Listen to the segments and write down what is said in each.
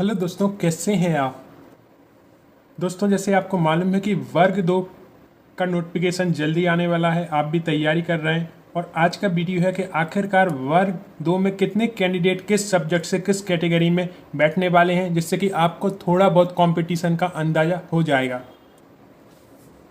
Hello दोस्तों, कैसे हैं आप। दोस्तों, जैसे आपको मालूम है कि वर्ग 2 का नोटिफिकेशन जल्दी आने वाला है। आप भी तैयारी कर रहे हैं और आज का वीडियो है कि आखिरकार वर्ग 2 में कितने कैंडिडेट किस सब्जेक्ट से किस कैटेगरी में बैठने वाले हैं, जिससे कि आपको थोड़ा बहुत कंपटीशन का अंदाज़ा हो जाएगा।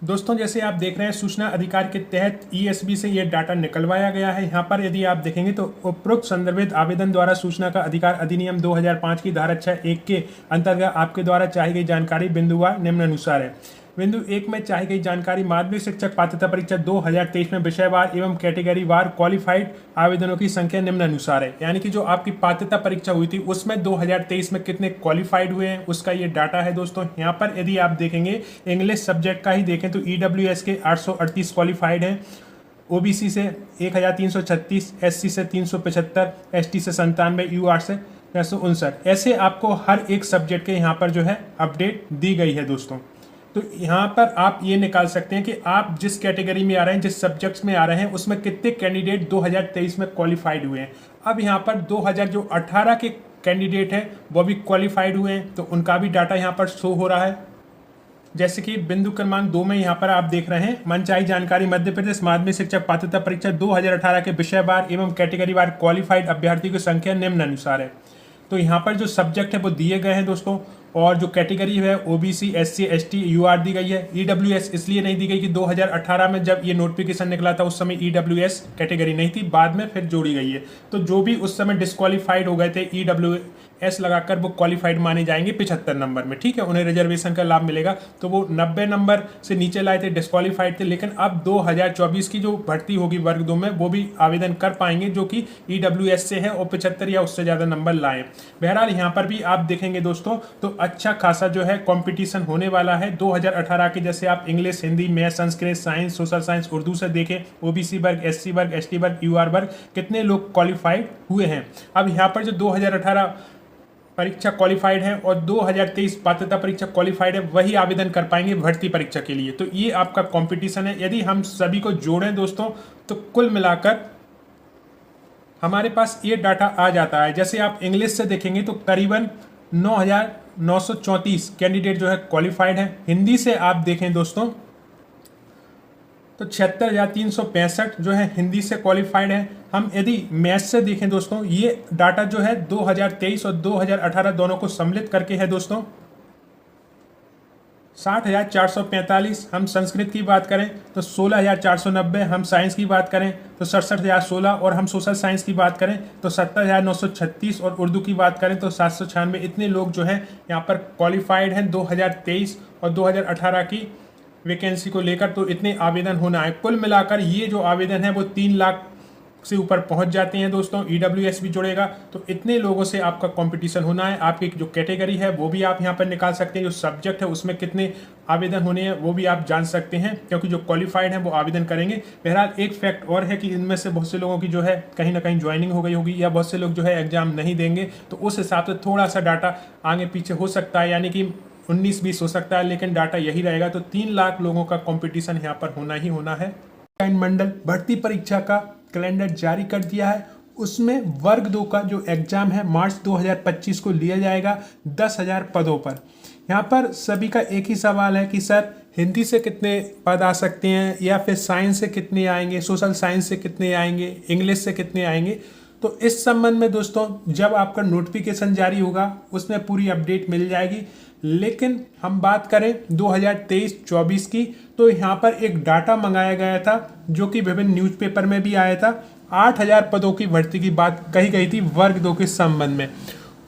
दोस्तों, जैसे आप देख रहे हैं, सूचना अधिकार के तहत ईएसबी से यह डाटा निकलवाया गया है। यहाँ पर यदि आप देखेंगे तो उपरोक्त संदर्भित आवेदन द्वारा सूचना का अधिकार अधिनियम 2005 की धारा 6(1) के अंतर्गत आपके द्वारा चाही गई जानकारी बिंदुवार निम्नानुसार है। बिंदु 1 में चाही गई जानकारी माध्यमिक शिक्षक पात्रता परीक्षा 2023 में विषयवार एवं कैटेगरी वार क्वालिफाइड आवेदनों की संख्या निम्नानुसार है। यानी कि जो आपकी पात्रता परीक्षा हुई थी उसमें 2023 में कितने क्वालिफाइड हुए हैं उसका ये डाटा है। दोस्तों, यहाँ पर यदि आप देखेंगे इंग्लिश सब्जेक्ट का ही देखें तो ईडब्ल्यूएस के 838 क्वालिफाइड हैं, ओबीसी से 1336, एससी से 375, एसटी से 97, यूआर से 659। ऐसे आपको हर एक सब्जेक्ट के यहाँ पर जो है अपडेट दी गई है। दोस्तों, तो यहाँ पर आप ये निकाल सकते हैं कि आप जिस कैटेगरी में आ रहे हैं, जिस सब्जेक्ट्स में आ रहे हैं, उसमें कितने कैंडिडेट 2023 में क्वालिफाइड हुए हैं। अब यहाँ पर 2018 के कैंडिडेट हैं वो भी क्वालिफाइड हुए हैं, तो उनका भी डाटा यहाँ पर शो हो रहा है। जैसे कि बिंदु क्रमांक 2 में यहाँ पर आप देख रहे हैं, मनचाही जानकारी मध्य प्रदेश माध्यमिक शिक्षक पात्रता परीक्षा 2018 के विषयवार एवं कैटेगरी वार क्वालिफाइड अभ्यर्थियों की संख्या निम्नानुसार है। तो यहाँ पर जो सब्जेक्ट है वो दिए गए हैं दोस्तों, और जो कैटेगरी है ओबीसी, एससी, एसटी, यूआर दी गई है। ईडब्ल्यूएस इसलिए नहीं दी गई कि 2018 में जब ये नोटिफिकेशन निकला था उस समय ईडब्ल्यूएस कैटेगरी नहीं थी, बाद में फिर जोड़ी गई है। तो जो भी उस समय डिस्क्वालीफाइड हो गए थे ईडब्ल्यूएस लगाकर वो क्वालिफाइड माने जाएंगे 75 नंबर में। ठीक है, उन्हें रिजर्वेशन का लाभ मिलेगा। तो वो 90 नंबर से नीचे लाए थे, डिस्क्वालीफाइड थे, लेकिन अब 2024 की जो भर्ती होगी वर्ग 2 में वो भी आवेदन कर पाएंगे जो कि ईडब्ल्यूएस से है और 75 या उससे ज़्यादा नंबर लाए। बहरहाल यहाँ पर भी आप देखेंगे दोस्तों तो अच्छा खासा जो है कंपटीशन होने वाला है। 2018 के जैसे आप English, Hindi, math, Sanskrit, science, social science, Urdu से देखें, ओबीसी वर्ग, एससी वर्ग, एसटी वर्ग, यूआर वर्ग कितने लोग क्वालिफाइड हुए हैं। अब यहाँ पर जो 2018 परीक्षा क्वालिफाइड है और 2023 पात्रता परीक्षा क्वालिफाइड है, वही आवेदन कर पाएंगे भर्ती परीक्षा के लिए। तो ये आपका कंपटीशन है। यदि हम सभी को जोड़ें दोस्तों तो कुल मिलाकर हमारे पास ये डाटा आ जाता है। जैसे आप इंग्लिश से देखेंगे तो करीबन 9,934 कैंडिडेट जो है क्वालिफाइड है। हिंदी से आप देखें दोस्तों तो 76,365 जो है हिंदी से क्वालिफाइड है। हम यदि मैथ से देखें दोस्तों, ये डाटा जो है 2023 और 2018 दोनों को सम्मिलित करके है दोस्तों 60,445। हम संस्कृत की बात करें तो 16,490। हम साइंस की बात करें तो 67,016 और हम सोशल साइंस की बात करें तो 70,936 और उर्दू की बात करें तो 796। इतने लोग जो हैं यहाँ पर क्वालिफाइड हैं 2023 और 2018 की वैकेंसी को लेकर। तो इतने आवेदन होना है। कुल मिलाकर ये जो आवेदन है वो 3 लाख से ऊपर पहुंच जाते हैं दोस्तों। ईडब्ल्यूएस भी जुड़ेगा, तो इतने लोगों से आपका कंपटीशन होना है। आपकी जो कैटेगरी है वो भी आप यहाँ पर निकाल सकते हैं, जो सब्जेक्ट है उसमें कितने आवेदन होने हैं वो भी आप जान सकते हैं, क्योंकि जो क्वालिफाइड हैं वो आवेदन करेंगे। बहरहाल एक फैक्ट और है कि इनमें से बहुत से लोगों की जो है कहीं ना कहीं ज्वाइनिंग हो गई होगी या बहुत से लोग जो है एग्जाम नहीं देंगे, तो उस हिसाब से थोड़ा सा डाटा आगे पीछे हो सकता है, यानी कि 19-20 हो सकता है, लेकिन डाटा यही रहेगा। तो 3 लाख लोगों का कंपटीशन यहाँ पर होना ही होना है। मंडल भर्ती परीक्षा का कैलेंडर जारी कर दिया है। उसमें वर्ग 2 का जो एग्जाम है मार्च 2025 को लिया जाएगा 10,000 पदों पर। यहाँ पर सभी का एक ही सवाल है कि सर हिंदी से कितने पद आ सकते हैं, या फिर साइंस से कितने आएंगे, सोशल साइंस से कितने आएंगे, इंग्लिश से कितने आएंगे। तो इस संबंध में दोस्तों जब आपका नोटिफिकेशन जारी होगा उसमें पूरी अपडेट मिल जाएगी। लेकिन हम बात करें 2023-24 की, तो यहाँ पर एक डाटा मंगाया गया था जो कि विभिन्न न्यूज़पेपर में भी आया था। 8,000 पदों की भर्ती की बात कही गई थी वर्ग 2 के संबंध में।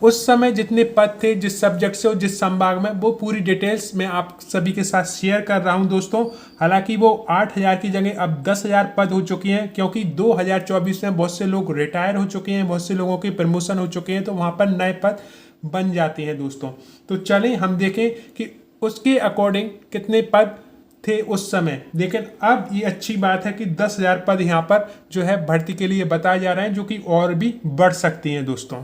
उस समय जितने पद थे, जिस सब्जेक्ट से और जिस संभाग में, वो पूरी डिटेल्स मैं आप सभी के साथ शेयर कर रहा हूं दोस्तों। हालांकि वो 8,000 की जगह अब 10,000 पद हो चुकी हैं, क्योंकि 2024 में बहुत से लोग रिटायर हो चुके हैं, बहुत से लोगों के प्रमोशन हो चुके हैं, तो वहाँ पर नए पद बन जाते हैं दोस्तों। तो चलें हम देखें कि उसके अकॉर्डिंग कितने पद थे उस समय। लेकिन अब ये अच्छी बात है कि 10,000 पद यहाँ पर जो है भर्ती के लिए बताए जा रहे हैं, जो कि और भी बढ़ सकती हैं दोस्तों।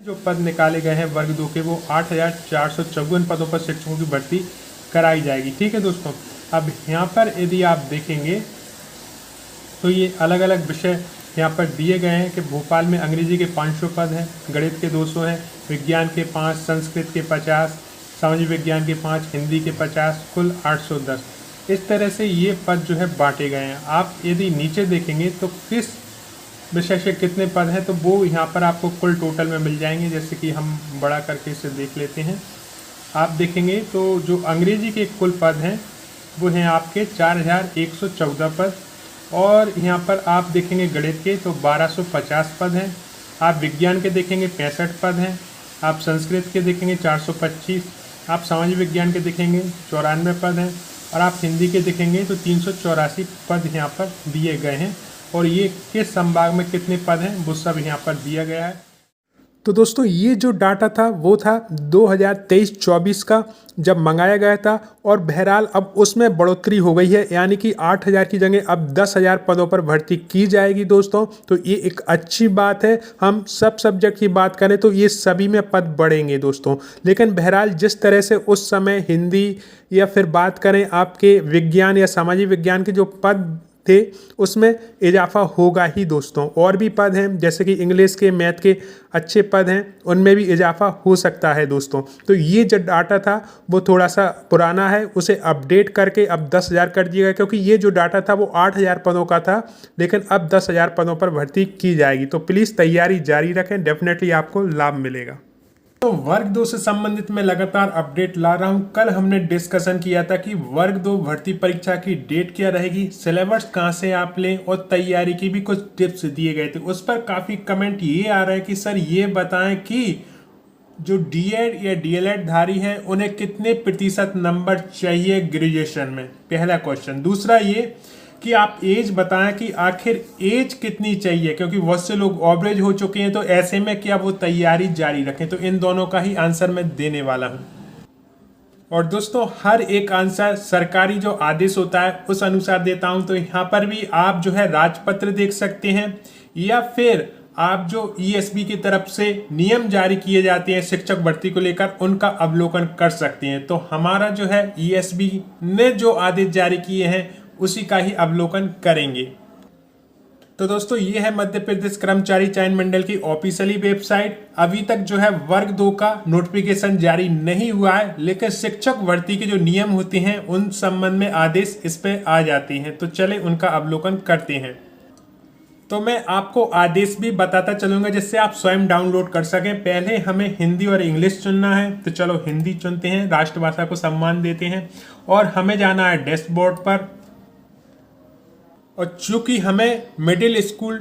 जो पद निकाले गए हैं वर्ग 2 के वो 8,454 पदों पर शिक्षकों की भर्ती कराई जाएगी। ठीक है दोस्तों। अब यहाँ पर यदि आप देखेंगे तो ये अलग अलग विषय यहाँ पर दिए गए हैं कि भोपाल में अंग्रेजी के 500 पद हैं, गणित के 200 हैं, विज्ञान के 5, संस्कृत के 50, सामाजिक विज्ञान के 5, हिंदी के 50, कुल 810। इस तरह से ये पद जो है बांटे गए हैं। आप यदि नीचे देखेंगे तो किस विषय से कितने पद हैं तो वो यहाँ पर आपको कुल टोटल में मिल जाएंगे। जैसे कि हम बड़ा करके इसे देख लेते हैं। आप देखेंगे तो जो अंग्रेजी के कुल पद हैं वो हैं आपके 4114 पद, और यहाँ पर आप देखेंगे गणित के तो 1250 पद हैं। आप विज्ञान के देखेंगे 65 पद हैं। आप संस्कृत के देखेंगे 425, आप सामाजिक विज्ञान के देखेंगे 94 पद हैं, और आप हिंदी के देखेंगे तो 384 पद यहाँ पर दिए गए हैं। और ये किस संभाग में कितने पद हैं वो सब यहाँ पर दिया गया है। तो दोस्तों ये जो डाटा था वो था 2023-24 का जब मंगाया गया था, और बहरहाल अब उसमें बढ़ोतरी हो गई है, यानी कि 8000 की जगह अब 10,000 पदों पर भर्ती की जाएगी दोस्तों। तो ये एक अच्छी बात है। हम सब सब्जेक्ट की बात करें तो ये सभी में पद बढ़ेंगे दोस्तों। लेकिन बहरहाल जिस तरह से उस समय हिंदी या फिर बात करें आपके विज्ञान या सामाजिक विज्ञान के जो पद थे उसमें इजाफा होगा ही दोस्तों। और भी पद हैं जैसे कि इंग्लिश के, मैथ के अच्छे पद हैं, उनमें भी इजाफा हो सकता है दोस्तों। तो ये जो डाटा था वो थोड़ा सा पुराना है, उसे अपडेट करके अब 10,000 कर दिया गया, क्योंकि ये जो डाटा था वो 8,000 पदों का था, लेकिन अब 10,000 पदों पर भर्ती की जाएगी। तो प्लीज़ तैयारी जारी रखें, डेफिनेटली आपको लाभ मिलेगा। तो वर्ग 2 से संबंधित मैं लगातार अपडेट ला रहा हूं। कल हमने डिस्कशन किया था कि वर्ग 2 भर्ती परीक्षा की डेट क्या रहेगी, सिलेबस कहां से आप लें, और तैयारी की भी कुछ टिप्स दिए गए थे। उस पर काफ़ी कमेंट ये आ रहे हैं कि सर ये बताएं कि जो डीएड या डीएलएड धारी हैं उन्हें कितने प्रतिशत नंबर चाहिए ग्रेजुएशन में, पहला क्वेश्चन। दूसरा ये कि आप एज बताएं कि आखिर एज कितनी चाहिए, क्योंकि बहुत से लोग ओवरेज हो चुके हैं, तो ऐसे में क्या वो तैयारी जारी रखें। तो इन दोनों का ही आंसर मैं देने वाला हूं। और दोस्तों हर एक आंसर सरकारी जो आदेश होता है उस अनुसार देता हूं। तो यहाँ पर भी आप जो है राजपत्र देख सकते हैं, या फिर आप जो ईएसबी की तरफ से नियम जारी किए जाते हैं शिक्षक भर्ती को लेकर उनका अवलोकन कर सकते हैं। तो हमारा जो है ईएसबी ने जो आदेश जारी किए हैं उसी का ही अवलोकन करेंगे। तो दोस्तों ये है मध्य प्रदेश कर्मचारी चयन मंडल की ऑफिशियली वेबसाइट। अभी तक जो है वर्ग 2 का नोटिफिकेशन जारी नहीं हुआ है, लेकिन शिक्षक भर्ती के जो नियम होते हैं उन संबंध में आदेश इस पे आ जाते हैं। तो चले उनका अवलोकन करते हैं। तो मैं आपको आदेश भी बताता चलूंगा जिससे आप स्वयं डाउनलोड कर सकें। पहले हमें हिंदी और इंग्लिश चुनना है, तो चलो हिंदी चुनते हैं, राष्ट्रभाषा को सम्मान देते हैं, और हमें जाना है डैशबोर्ड पर। और चूंकि हमें मिडिल स्कूल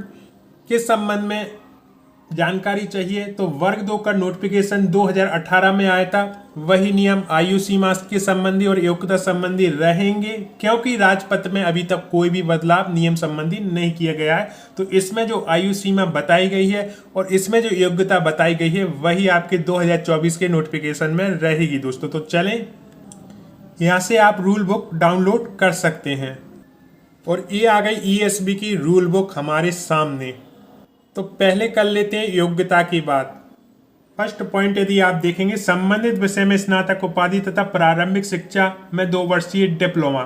के संबंध में जानकारी चाहिए, तो वर्ग 2 का नोटिफिकेशन 2018 में आया था। वही नियम आयु सीमा के संबंधी और योग्यता संबंधी रहेंगे, क्योंकि राजपत्र में अभी तक कोई भी बदलाव नियम संबंधी नहीं किया गया है। तो इसमें जो आयु सीमा बताई गई है और इसमें जो योग्यता बताई गई है वही आपके 2024 के नोटिफिकेशन में रहेगी दोस्तों। तो चलें, यहाँ से आप रूल बुक डाउनलोड कर सकते हैं। और ये आ गई ईएसबी की रूल बुक हमारे सामने। तो पहले कर लेते हैं योग्यता की बात। फर्स्ट पॉइंट यदि आप देखेंगे, संबंधित विषय में स्नातक उपाधि तथा प्रारंभिक शिक्षा में 2 वर्षीय डिप्लोमा।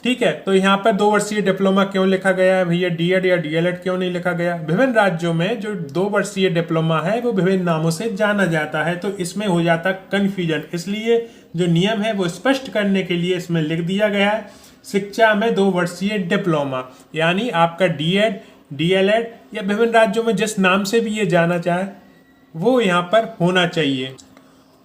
ठीक है, तो यहाँ पर 2 वर्षीय डिप्लोमा क्यों लिखा गया है भैया, डीएड या डीएलएड क्यों नहीं लिखा गया? विभिन्न राज्यों में जो 2 वर्षीय डिप्लोमा है वो विभिन्न नामों से जाना जाता है, तो इसमें हो जाता कंफ्यूजन। इसलिए जो नियम है वो स्पष्ट करने के लिए इसमें लिख दिया गया है शिक्षा में 2 वर्षीय डिप्लोमा, यानी आपका डीएड, डीएलएड या विभिन्न राज्यों में जिस नाम से भी ये जाना चाहे वो यहाँ पर होना चाहिए।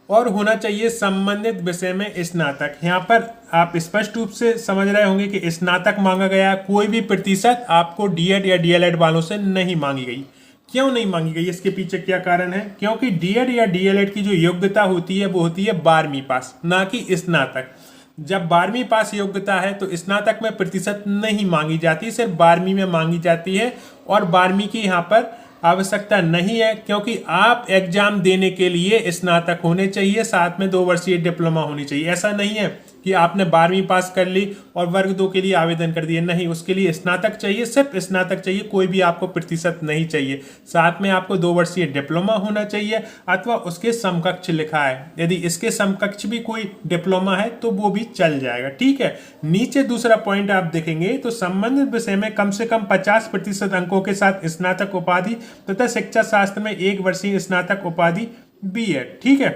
और होना चाहिए संबंधित विषय में स्नातक। यहाँ पर आप स्पष्ट रूप से समझ रहे होंगे कि स्नातक मांगा गया, कोई भी प्रतिशत आपको डीएड या डीएलएड वालों से नहीं मांगी गई। क्यों नहीं मांगी गई, इसके पीछे क्या कारण है? क्योंकि डीएड या डीएलएड की जो योग्यता होती है वो होती है 12वीं पास, ना कि स्नातक। जब 12वीं पास योग्यता है तो स्नातक में प्रतिशत नहीं मांगी जाती, सिर्फ 12वीं में मांगी जाती है। और 12वीं की यहाँ पर आवश्यकता नहीं है, क्योंकि आप एग्जाम देने के लिए स्नातक होने चाहिए, साथ में 2 वर्षीय डिप्लोमा होनी चाहिए। ऐसा नहीं है कि आपने 12वीं पास कर ली और वर्ग 2 के लिए आवेदन कर दिया, नहीं, उसके लिए स्नातक चाहिए, सिर्फ स्नातक चाहिए, कोई भी आपको प्रतिशत नहीं चाहिए। साथ में आपको 2 वर्षीय डिप्लोमा होना चाहिए अथवा उसके समकक्ष लिखा है, यदि इसके समकक्ष भी कोई डिप्लोमा है तो वो भी चल जाएगा। ठीक है, नीचे दूसरा पॉइंट आप देखेंगे तो संबंधित विषय में कम से कम 50% अंकों के साथ स्नातक उपाधि तथा शिक्षा शास्त्र में 1 वर्षीय स्नातक उपाधि B.Ed। ठीक है,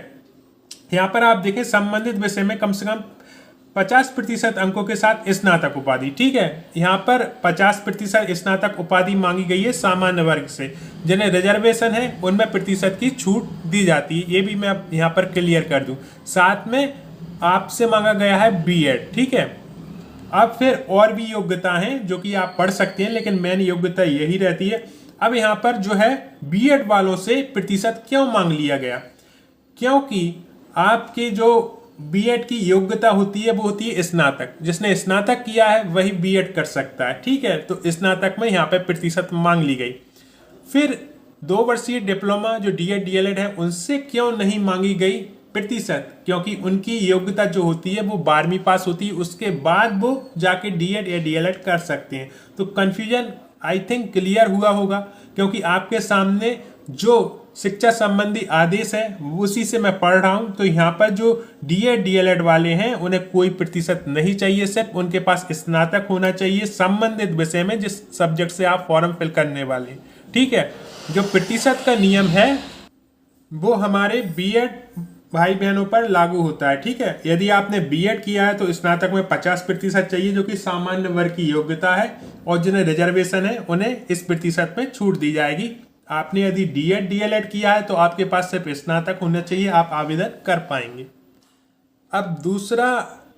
यहाँ पर आप देखें संबंधित विषय में कम से कम 50% अंकों के साथ स्नातक उपाधि। ठीक है, यहाँ पर 50% स्नातक उपाधि मांगी गई है सामान्य वर्ग से, जिन्हें रिजर्वेशन है उनमें प्रतिशत की छूट दी जाती है, ये भी मैं यहाँ पर क्लियर कर दूं। साथ में आपसे मांगा गया है B.Ed। ठीक है, अब फिर और भी योग्यता हैं जो कि आप पढ़ सकते हैं, लेकिन मेन योग्यता यही रहती है। अब यहाँ पर जो है B.Ed वालों से प्रतिशत क्यों मांग लिया गया, क्योंकि आपकी जो B.Ed की योग्यता होती है वो होती है स्नातक, जिसने स्नातक किया है वही B.Ed कर सकता है। ठीक है, तो स्नातक में यहाँ पे प्रतिशत मांग ली गई। फिर 2 वर्षीय डिप्लोमा जो D.Ed D.LED है उनसे क्यों नहीं मांगी गई प्रतिशत, क्योंकि उनकी योग्यता जो होती है वो 12वीं पास होती है, उसके बाद वो जाके D.Ed या D.LED कर सकते हैं। तो कंफ्यूजन आई थिंक क्लियर हुआ होगा, क्योंकि आपके सामने जो शिक्षा संबंधी आदेश है उसी से मैं पढ़ रहा हूं। तो यहाँ पर जो D.Ed D.LED वाले हैं उन्हें कोई प्रतिशत नहीं चाहिए, सिर्फ उनके पास स्नातक होना चाहिए संबंधित विषय में जिस सब्जेक्ट से आप फॉर्म फिल करने वाले। ठीक है, जो प्रतिशत का नियम है वो हमारे B.Ed भाई बहनों पर लागू होता है। ठीक है, यदि आपने B.Ed किया है तो स्नातक में 50% चाहिए, जो कि सामान्य वर्ग की योग्यता है, और जिन्हें रिजर्वेशन है उन्हें इस प्रतिशत में छूट दी जाएगी। आपने यदि D.Ed D.LED किया है तो आपके पास सिर्फ स्नातक होना चाहिए, आप आवेदन कर पाएंगे। अब दूसरा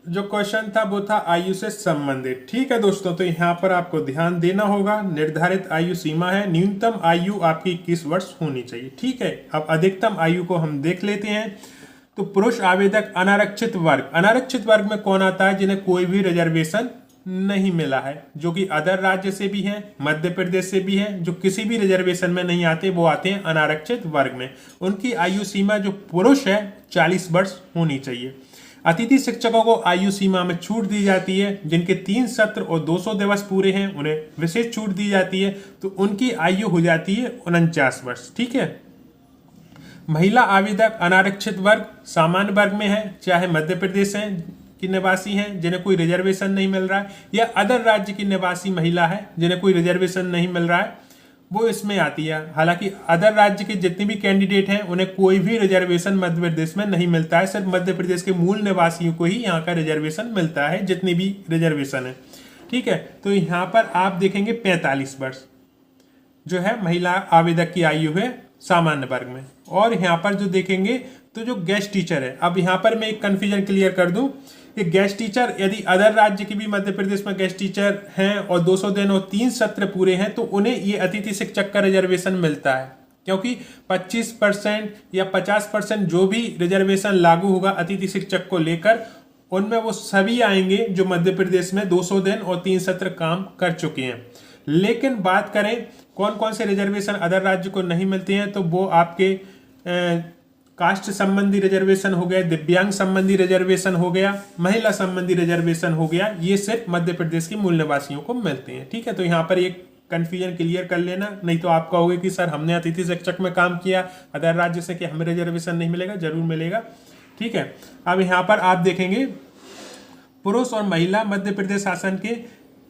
जो क्वेश्चन था वो था आयु से संबंधित। ठीक है दोस्तों, तो यहाँ पर आपको ध्यान देना होगा, निर्धारित आयु सीमा है, न्यूनतम आयु आपकी 21 वर्ष होनी चाहिए। ठीक है, अब अधिकतम आयु को हम देख लेते हैं। तो पुरुष आवेदक अनारक्षित वर्ग, अनारक्षित वर्ग में कौन आता है, जिन्हें कोई भी रिजर्वेशन नहीं मिला है, जो कि अदर राज्य से भी हैं, मध्य प्रदेश से भी हैं, जो किसी भी रिजर्वेशन में नहीं आते, वो आते हैं अनारक्षित वर्ग में। उनकी आयु सीमा जो पुरुष है 40 वर्ष होनी चाहिए। अतिथि शिक्षकों को आयु सीमा में छूट दी जाती है, जिनके 3 सत्र और 200 दिवस पूरे हैं उन्हें विशेष छूट दी जाती है, तो उनकी आयु हो जाती है 49 वर्ष। ठीक है, महिला आवेदक अनारक्षित वर्ग सामान्य वर्ग में है, चाहे मध्य प्रदेश है की निवासी हैं जिन्हें कोई रिजर्वेशन नहीं मिल रहा है, या अदर राज्य की निवासी महिला है जिन्हें कोई रिजर्वेशन नहीं मिल रहा है, वो इसमें आती है। हालांकि अदर राज्य के जितने भी कैंडिडेट हैं उन्हें कोई भी रिजर्वेशन मध्य प्रदेश में नहीं मिलता है, सिर्फ मध्य प्रदेश के मूल निवासियों को ही यहाँ का रिजर्वेशन मिलता है, जितनी भी रिजर्वेशन है। ठीक है, तो यहाँ पर आप देखेंगे 45 वर्ष जो है महिला आवेदक की आयु है सामान्य वर्ग में। और यहाँ पर जो देखेंगे तो जो गेस्ट टीचर है, अब यहाँ पर मैं एक कंफ्यूजन क्लियर कर दूं कि गेस्ट टीचर यदि अदर राज्य की भी मध्य प्रदेश में गेस्ट टीचर हैं और 200 दिन और 3 सत्र पूरे हैं तो उन्हें ये अतिथि शिक्षक का रिजर्वेशन मिलता है, क्योंकि 25% या 50% जो भी रिजर्वेशन लागू होगा अतिथि शिक्षक को लेकर, उनमें वो सभी आएंगे जो मध्य प्रदेश में 200 दिन और 3 सत्र काम कर चुके हैं। लेकिन बात करें कौन कौन से रिजर्वेशन अदर राज्य को नहीं मिलते हैं, तो वो आपके कास्ट संबंधी रिजर्वेशन हो गया, दिव्यांग संबंधी रिजर्वेशन हो गया, महिला संबंधी रिजर्वेशन हो गया, ये सिर्फ मध्य प्रदेश के मूल निवासियों को मिलते हैं। ठीक है, तो यहाँ पर एक कंफ्यूजन क्लियर कर लेना, नहीं तो आप कहोगे कि सर हमने अतिथि शिक्षक में काम किया अदर राज्य से कि हमें रिजर्वेशन नहीं मिलेगा, जरूर मिलेगा। ठीक है, अब यहाँ पर आप देखेंगे पुरुष और महिला मध्य प्रदेश शासन के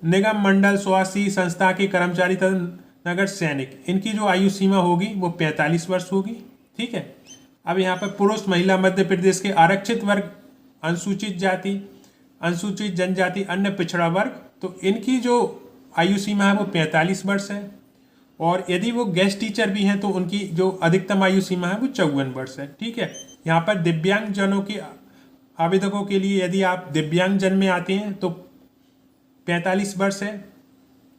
निगम मंडल स्वास्थ्य संस्था के कर्मचारी तथा नगर सैनिक, इनकी जो आयु सीमा होगी वो 45 वर्ष होगी। ठीक है, अब यहाँ पर पुरुष महिला मध्य प्रदेश के आरक्षित वर्ग, अनुसूचित जाति, अनुसूचित जनजाति, अन्य पिछड़ा वर्ग, तो इनकी जो आयु सीमा है वो 45 वर्ष है। और यदि वो गेस्ट टीचर भी हैं तो उनकी जो अधिकतम आयु सीमा है वो 54 वर्ष है। ठीक है, यहाँ पर दिव्यांग जनों के आवेदकों के लिए यदि आप दिव्यांग जन में आते हैं तो 45 वर्ष है,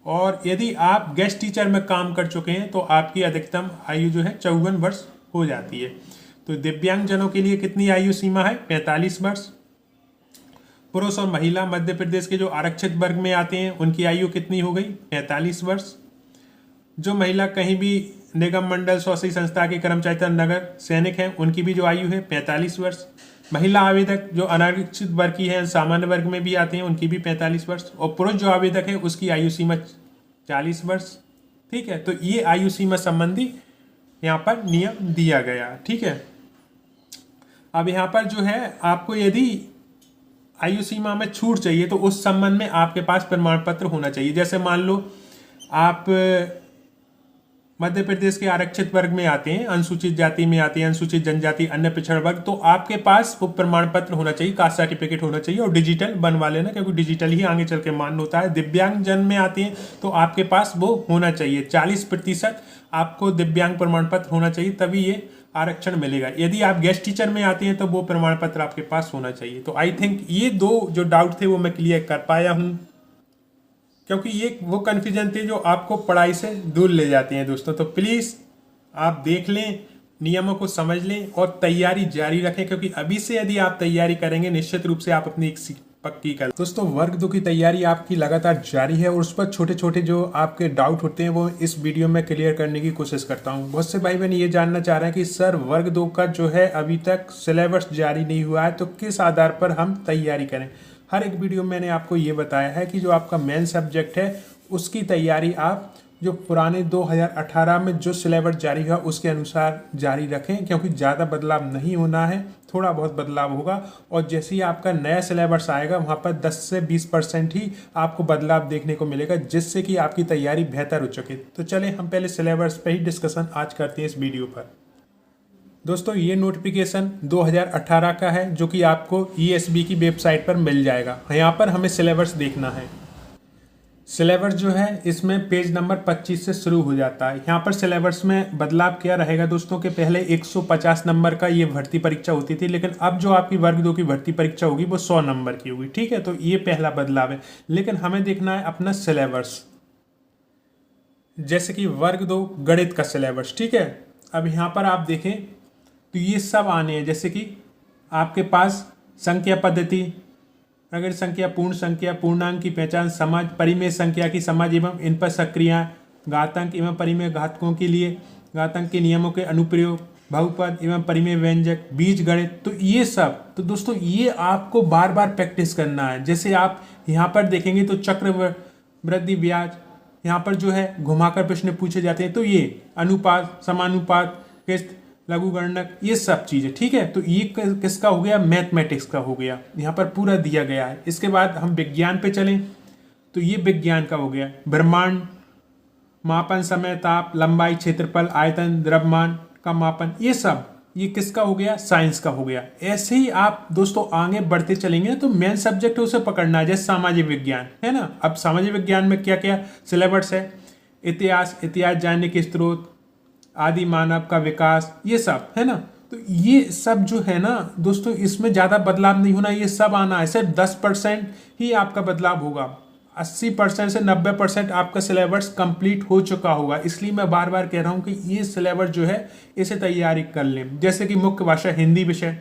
और यदि आप गेस्ट टीचर में काम कर चुके हैं तो आपकी अधिकतम आयु जो है 54 वर्ष हो जाती है। तो दिव्यांग जनों के लिए कितनी आयु सीमा है? 45 वर्ष। पुरुष और महिला मध्य प्रदेश के जो आरक्षित वर्ग में आते हैं उनकी आयु कितनी हो गई? 45 वर्ष। जो महिला कहीं भी निगम मंडल स्वशासी संस्था के कर्मचारी तथा नगर सैनिक हैं उनकी भी जो आयु है 45 वर्ष। महिला आवेदक जो अनारक्षित वर्ग की है, सामान्य वर्ग में भी आते हैं, उनकी भी 45 वर्ष। और पुरुष जो आवेदक है उसकी आयु सीमा 40 वर्ष। ठीक है, तो ये आयु सीमा संबंधी यहाँ पर नियम दिया गया। ठीक है, अब यहाँ पर जो है आपको यदि आयु सीमा में छूट चाहिए तो उस संबंध में आपके पास प्रमाण पत्र होना चाहिए। जैसे मान लो आप मध्य प्रदेश के आरक्षित वर्ग में आते हैं, अनुसूचित जाति में आते हैं, अनुसूचित जनजाति, अन्य पिछड़ वर्ग, तो आपके पास वो प्रमाण पत्र होना चाहिए, कास्ट सर्टिफिकेट होना चाहिए और डिजिटल बनवा लेना, क्योंकि डिजिटल ही आगे चल के मान्य होता है। दिव्यांग जन में आते हैं तो आपके पास वो होना चाहिए, 40% आपको दिव्यांग प्रमाण पत्र होना चाहिए, तभी ये आरक्षण मिलेगा। यदि आप गेस्ट टीचर में आते हैं तो वो प्रमाण पत्र आपके पास होना चाहिए। तो आई थिंक ये दो जो डाउट थे वो मैं क्लियर कर पाया हूँ, क्योंकि ये वो कन्फ्यूजन थे जो आपको पढ़ाई से दूर ले जाते हैं दोस्तों। तो प्लीज़ आप देख लें, नियमों को समझ लें और तैयारी जारी रखें, क्योंकि अभी से यदि आप तैयारी करेंगे निश्चित रूप से आप अपनी एक पक्की कर। दोस्तों वर्ग 2 की तैयारी आपकी लगातार जारी है और उस पर छोटे छोटे जो आपके डाउट होते हैं वो इस वीडियो में क्लियर करने की कोशिश करता हूं। बहुत से भाई बहन ये जानना चाह रहे हैं कि सर वर्ग 2 का जो है अभी तक सिलेबस जारी नहीं हुआ है, तो किस आधार पर हम तैयारी करें। हर एक वीडियो में मैंने आपको ये बताया है कि जो आपका मेन सब्जेक्ट है उसकी तैयारी आप जो पुराने 2018 में जो सिलेबस जारी हुआ उसके अनुसार जारी रखें, क्योंकि ज़्यादा बदलाव नहीं होना है, थोड़ा बहुत बदलाव होगा। और जैसे ही आपका नया सिलेबस आएगा वहाँ पर 10 से 20% ही आपको बदलाव देखने को मिलेगा, जिससे कि आपकी तैयारी बेहतर हो सके। तो चलें हम पहले सिलेबस पर ही डिस्कशन आज करते हैं इस वीडियो पर। दोस्तों ये नोटिफिकेशन 2018 का है जो कि आपको ESB की वेबसाइट पर मिल जाएगा। यहाँ पर हमें सिलेबस देखना है। सिलेबस जो है इसमें पेज नंबर 25 से शुरू हो जाता है। यहाँ पर सिलेबस में बदलाव क्या रहेगा दोस्तों के पहले 150 नंबर का ये भर्ती परीक्षा होती थी, लेकिन अब जो आपकी वर्ग 2 की भर्ती परीक्षा होगी वो 100 नंबर की होगी। ठीक है, तो ये पहला बदलाव है। लेकिन हमें देखना है अपना सिलेबस, जैसे कि वर्ग 2 गणित का सिलेबस। ठीक है, अब यहाँ पर आप देखें तो ये सब आने हैं, जैसे कि आपके पास संख्या पद्धति, प्रगट संख्या, पूर्ण संख्या, पूर्णांक की पहचान, समाज, परिमेय संख्या की समाज एवं इन पर सक्रिया, घातांक एवं परिमेय घातकों के लिए घातांक के नियमों के अनुप्रयोग, बहुपद एवं परिमेय व्यंजक, बीज गणित, तो ये सब तो दोस्तों ये आपको बार बार प्रैक्टिस करना है। जैसे आप यहाँ पर देखेंगे तो चक्रवृद्धि ब्याज, यहाँ पर जो है घुमाकर प्रश्न पूछे जाते हैं, तो ये अनुपात, समानुपात, किस्त, लघु गणक, ये सब चीजें। ठीक है, तो ये किसका हो गया, मैथमेटिक्स का हो गया, यहाँ पर पूरा दिया गया है। इसके बाद हम विज्ञान पे चलें तो ये विज्ञान का हो गया, ब्रह्मांड, मापन, समय, ताप, लंबाई, क्षेत्रफल, आयतन, द्रव्यमान का मापन, ये सब ये किसका हो गया, साइंस का हो गया। ऐसे ही आप दोस्तों आगे बढ़ते चलेंगे तो मेन सब्जेक्ट है उसे पकड़ना है, जैसे सामाजिक विज्ञान है ना। अब सामाजिक विज्ञान में क्या क्या सिलेबस है, इतिहास, इतिहास जानने के स्रोत, आदि मानव का विकास, ये सब है ना। तो ये सब जो है ना दोस्तों इसमें ज़्यादा बदलाव नहीं होना, ये सब आना है। सिर्फ 10% ही आपका बदलाव होगा, 80% से 90% आपका सिलेबस कंप्लीट हो चुका होगा। इसलिए मैं बार बार कह रहा हूँ कि ये सिलेबस जो है इसे तैयारी कर लें। जैसे कि मुख्य भाषा हिंदी विषय,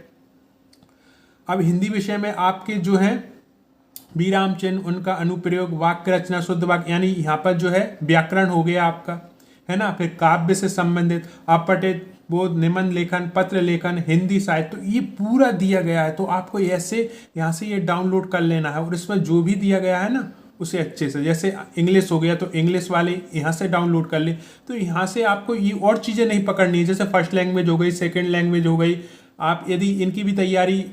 अब हिंदी विषय में आपके जो है विराम चिन्ह, उनका अनुप्रयोग, वाक्य रचना, शुद्ध वाक्य, यानी यहाँ पर जो है व्याकरण हो गया आपका, है ना। फिर काव्य से संबंधित अपठित बोध, निबंध लेखन, पत्र लेखन, हिंदी साहित्य, तो ये पूरा दिया गया है। तो आपको ऐसे यहाँ से ये डाउनलोड कर लेना है और इसमें जो भी दिया गया है ना उसे अच्छे से, जैसे इंग्लिश हो गया तो इंग्लिश वाले यहाँ से डाउनलोड कर ले। तो यहाँ से आपको ये और चीज़ें नहीं पकड़नी है, जैसे फर्स्ट लैंग्वेज हो गई, सेकेंड लैंग्वेज हो गई। आप यदि इनकी भी तैयारी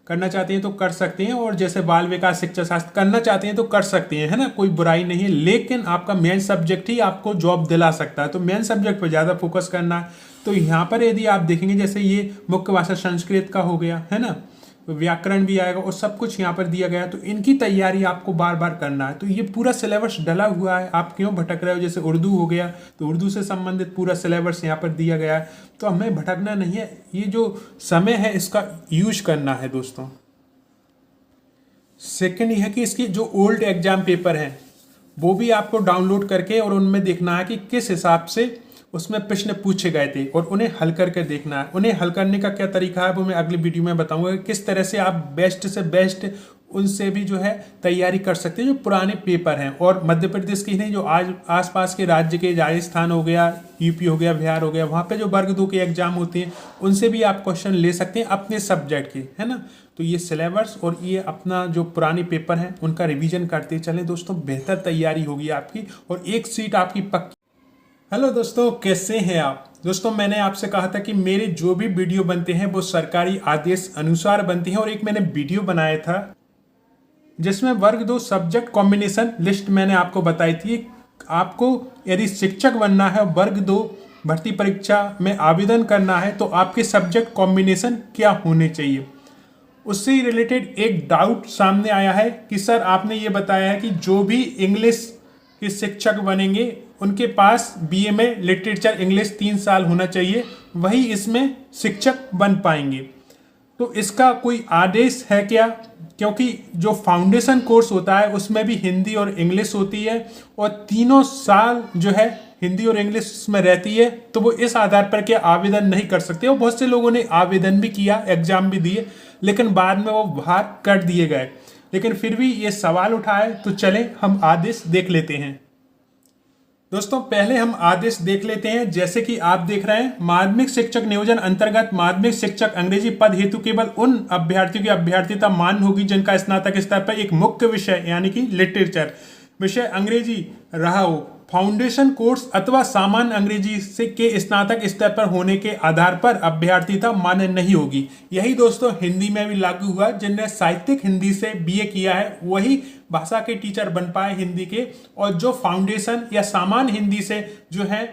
करना चाहते हैं तो कर सकते हैं, और जैसे बाल विकास शिक्षा शास्त्र करना चाहते हैं तो कर सकते हैं, है ना, कोई बुराई नहीं है। लेकिन आपका मेन सब्जेक्ट ही आपको जॉब दिला सकता है, तो मेन सब्जेक्ट पर ज़्यादा फोकस करना है। तो यहाँ पर यदि आप देखेंगे जैसे ये मुख्य भाषा संस्कृत का हो गया, है ना, व्याकरण भी आएगा और सब कुछ यहाँ पर दिया गया है। तो इनकी तैयारी आपको बार बार करना है। तो ये पूरा सिलेबस डला हुआ है, आप क्यों भटक रहे हो। जैसे उर्दू हो गया तो उर्दू से संबंधित पूरा सिलेबस यहाँ पर दिया गया है, तो हमें भटकना नहीं है। ये जो समय है इसका यूज करना है दोस्तों। सेकंड ये है कि इसकी जो ओल्ड एग्जाम पेपर हैं वो भी आपको डाउनलोड करके और उनमें देखना है कि किस हिसाब से उसमें प्रश्न पूछे गए थे और उन्हें हल करके देखना है। उन्हें हल करने का क्या तरीका है वो मैं अगली वीडियो में बताऊंगा, किस तरह से आप बेस्ट से बेस्ट उनसे भी जो है तैयारी कर सकते हैं जो पुराने पेपर हैं। और मध्य प्रदेश के ही नहीं, जो आज आसपास के राज्य के, राजस्थान हो गया, यूपी हो गया, बिहार हो गया, वहाँ पे जो वर्ग 2 के एग्जाम होते हैं उनसे भी आप क्वेश्चन ले सकते हैं अपने सब्जेक्ट के, है ना। तो ये सिलेबस और ये अपना जो पुराने पेपर हैं उनका रिवीजन करते चलें दोस्तों, बेहतर तैयारी होगी आपकी और एक सीट आपकी पक्की। हेलो दोस्तों, कैसे हैं आप दोस्तों। मैंने आपसे कहा था कि मेरे जो भी वीडियो बनते हैं वो सरकारी आदेश अनुसार बनती हैं, और एक मैंने वीडियो बनाया था जिसमें वर्ग 2 सब्जेक्ट कॉम्बिनेशन लिस्ट मैंने आपको बताई थी। आपको यदि शिक्षक बनना है, वर्ग 2 भर्ती परीक्षा में आवेदन करना है, तो आपके सब्जेक्ट कॉम्बिनेशन क्या होने चाहिए। उससे ही रिलेटेड एक डाउट सामने आया है कि सर आपने ये बताया है कि जो भी इंग्लिश के शिक्षक बनेंगे उनके पास बीए में लिटरेचर इंग्लिश 3 साल होना चाहिए, वही इसमें शिक्षक बन पाएंगे। तो इसका कोई आदेश है क्या, क्योंकि जो फाउंडेशन कोर्स होता है उसमें भी हिंदी और इंग्लिश होती है और तीनों साल जो है हिंदी और इंग्लिश में रहती है, तो वो इस आधार पर क्या आवेदन नहीं कर सकते। और बहुत से लोगों ने आवेदन भी किया, एग्जाम भी दिए, लेकिन बाद में वो बाहर कर दिए गए। लेकिन फिर भी ये सवाल उठा है, तो चलें हम आदेश देख लेते हैं दोस्तों। पहले हम आदेश देख लेते हैं। जैसे कि आप देख रहे हैं, माध्यमिक शिक्षक नियोजन अंतर्गत माध्यमिक शिक्षक अंग्रेजी पद हेतु केवल उन अभ्यर्थियों की अभ्यर्थिता मान्य होगी जिनका स्नातक स्तर पर एक मुख्य विषय यानी कि लिटरेचर विषय अंग्रेजी रहा हो। फाउंडेशन कोर्स अथवा सामान्य अंग्रेजी से के स्नातक स्तर पर होने के आधार पर अभ्यर्थिता मान्य नहीं होगी। यही दोस्तों हिंदी में भी लागू हुआ। जिनने साहित्यिक हिंदी से बीए किया है वही भाषा के टीचर बन पाए हिंदी के, और जो फाउंडेशन या सामान्य हिंदी से जो है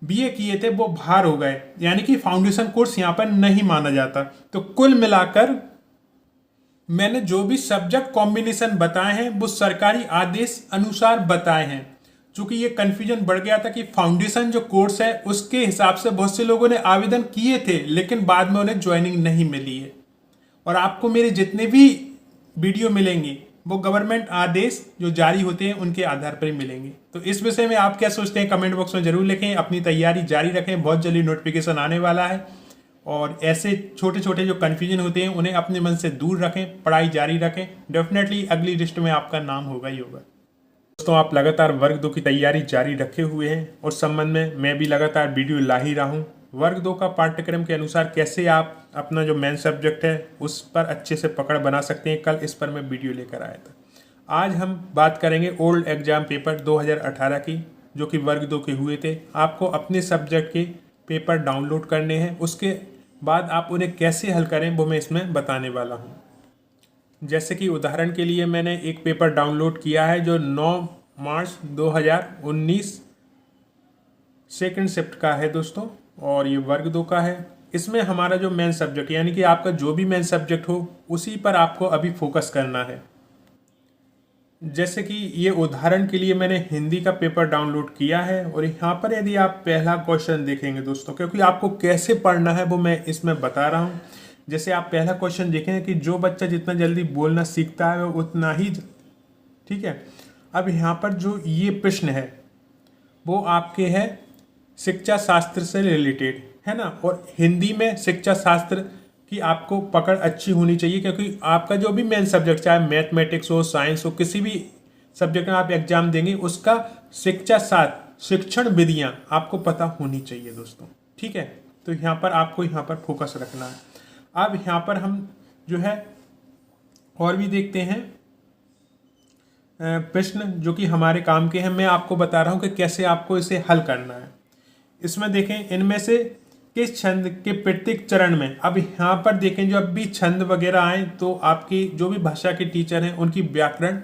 बीए किए थे वो बाहर हो गए, यानी कि फाउंडेशन कोर्स यहाँ पर नहीं माना जाता। तो कुल मिलाकर मैंने जो भी सब्जेक्ट कॉम्बिनेशन बताए हैं वो सरकारी आदेश अनुसार बताए हैं। चूंकि ये कंफ्यूजन बढ़ गया था कि फाउंडेशन जो कोर्स है उसके हिसाब से बहुत से लोगों ने आवेदन किए थे, लेकिन बाद में उन्हें ज्वाइनिंग नहीं मिली है। और आपको मेरे जितने भी वीडियो मिलेंगे वो गवर्नमेंट आदेश जो जारी होते हैं उनके आधार पर ही मिलेंगे। तो इस विषय में आप क्या सोचते हैं कमेंट बॉक्स में जरूर लिखें। अपनी तैयारी जारी रखें, बहुत जल्दी नोटिफिकेशन आने वाला है। और ऐसे छोटे छोटे जो कन्फ्यूजन होते हैं उन्हें अपने मन से दूर रखें, पढ़ाई जारी रखें। डेफिनेटली अगली लिस्ट में आपका नाम होगा ही होगा। दोस्तों, आप लगातार वर्ग 2 की तैयारी जारी रखे हुए हैं और संबंध में मैं भी लगातार वीडियो ला ही रहा हूँ। वर्ग 2 का पाठ्यक्रम के अनुसार कैसे आप अपना जो मेन सब्जेक्ट है उस पर अच्छे से पकड़ बना सकते हैं, कल इस पर मैं वीडियो लेकर आया था। आज हम बात करेंगे ओल्ड एग्जाम पेपर 2018 की, जो कि वर्ग 2 के हुए थे। आपको अपने सब्जेक्ट के पेपर डाउनलोड करने हैं, उसके बाद आप उन्हें कैसे हल करें वो मैं इसमें बताने वाला हूँ। जैसे कि उदाहरण के लिए मैंने एक पेपर डाउनलोड किया है जो 9 मार्च 2019 सेकंड शिफ्ट का है दोस्तों, और ये वर्ग 2 का है। इसमें हमारा जो मेन सब्जेक्ट यानी कि आपका जो भी मेन सब्जेक्ट हो उसी पर आपको अभी फोकस करना है। जैसे कि ये उदाहरण के लिए मैंने हिंदी का पेपर डाउनलोड किया है, और यहाँ पर यदि आप पहला क्वेश्चन देखेंगे दोस्तों, क्योंकि आपको कैसे पढ़ना है वो मैं इसमें बता रहा हूँ। जैसे आप पहला क्वेश्चन देखेंगे कि जो बच्चा जितना जल्दी बोलना सीखता है वो उतना ही, ठीक है। अब यहाँ पर जो ये प्रश्न है वो आपके है शिक्षा शास्त्र से रिलेटेड, है ना। और हिंदी में शिक्षा शास्त्र की आपको पकड़ अच्छी होनी चाहिए, क्योंकि आपका जो भी मेन सब्जेक्ट चाहे मैथमेटिक्स हो, साइंस हो, किसी भी सब्जेक्ट में आप एग्जाम देंगे उसका शिक्षा शास्त्र, शिक्षण विधियाँ आपको पता होनी चाहिए दोस्तों, ठीक है। तो यहाँ पर आपको यहाँ पर फोकस रखना है। अब यहाँ पर हम जो है और भी देखते हैं प्रश्न जो कि हमारे काम के हैं। मैं आपको बता रहा हूँ कि कैसे आपको इसे हल करना है। इसमें देखें इनमें से किस छंद के प्रत्येक चरण में, अब यहाँ पर देखें जब भी छंद वगैरह आए तो आपकी जो भी भाषा के टीचर हैं उनकी व्याकरण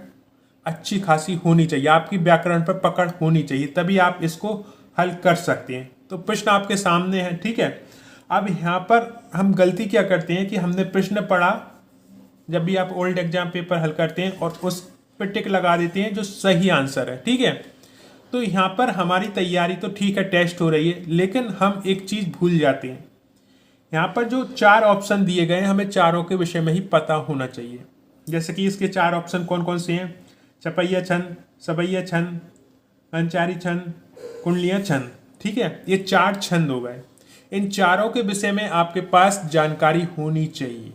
अच्छी खासी होनी चाहिए, आपकी व्याकरण पर पकड़ होनी चाहिए, तभी आप इसको हल कर सकते हैं। तो प्रश्न आपके सामने है, ठीक है। अब यहाँ पर हम गलती क्या करते हैं कि हमने प्रश्न पढ़ा, जब भी आप ओल्ड एग्जाम पेपर हल करते हैं और उस पर टिक लगा देते हैं जो सही आंसर है, ठीक है। तो यहाँ पर हमारी तैयारी तो ठीक है, टेस्ट हो रही है, लेकिन हम एक चीज़ भूल जाते हैं। यहाँ पर जो 4 ऑप्शन दिए गए हैं हमें चारों के विषय में ही पता होना चाहिए। जैसे कि इसके 4 ऑप्शन कौन कौन से हैं, चपैया छंद, सबैया छंद, अंचारी छंद, कुंडलिया छंद। ठीक है, ये 4 छंद हो गए। इन चारों के विषय में आपके पास जानकारी होनी चाहिए।